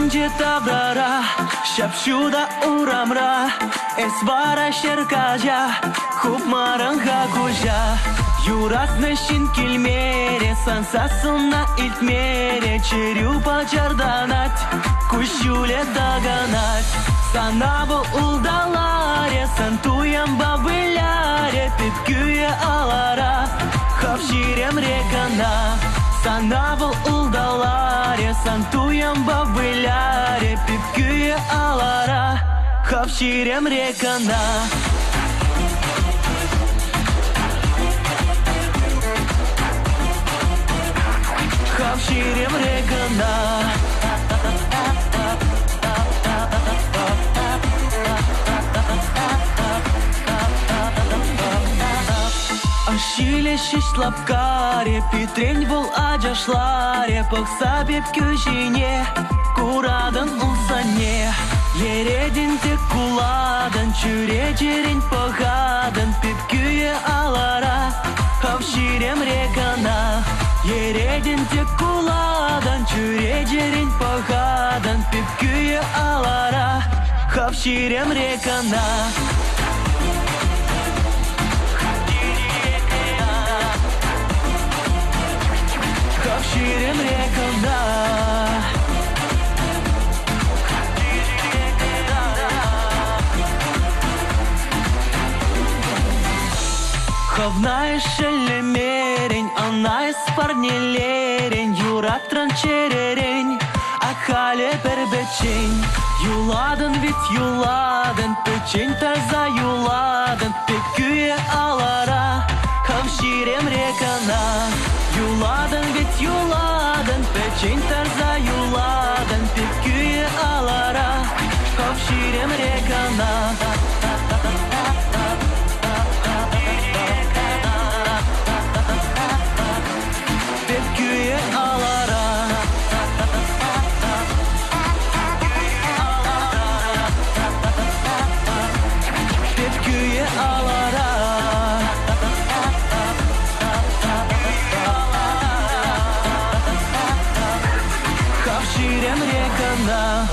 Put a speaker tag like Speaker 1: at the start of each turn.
Speaker 1: önce tavrara Şapşuda uğramra Esvara şerkaja Hupmaranga kuja Юрасныщин кельмере, сансасына илтмере, черю пачарданать, кущуле доганать. Санабу улдаларе, сантуям бабыляре, пипкюе алара, хавширем рекана. Санабу улдаларе, сантуям бабыляре, пипкюе алара, хавширем рекана. Хавширем рекана. Ашиле шишлапкаре, питрень бол аджашларе, пықса беп көжіне, курадын ұлсане. Ередін тек куладын, чүре жерін пығадын, пипкүйе алара, хавширем рекана. Ередін тек куладын, чүре жерін пығадын, пипкүйе алара, хавширем рекана. Хавширем рекана. Хавна шелемерень, она из парнелерень, юрак транчерерень, ахале пербечень. Юладен ведь юладен, печень таза юладен, пекюе алара, хавширем рекана. Юладен ведь юладен, печень таза юладен, пекюе алара, хавширем рекана. Pepküye alara. Pepküye alara. Havşirem rekana.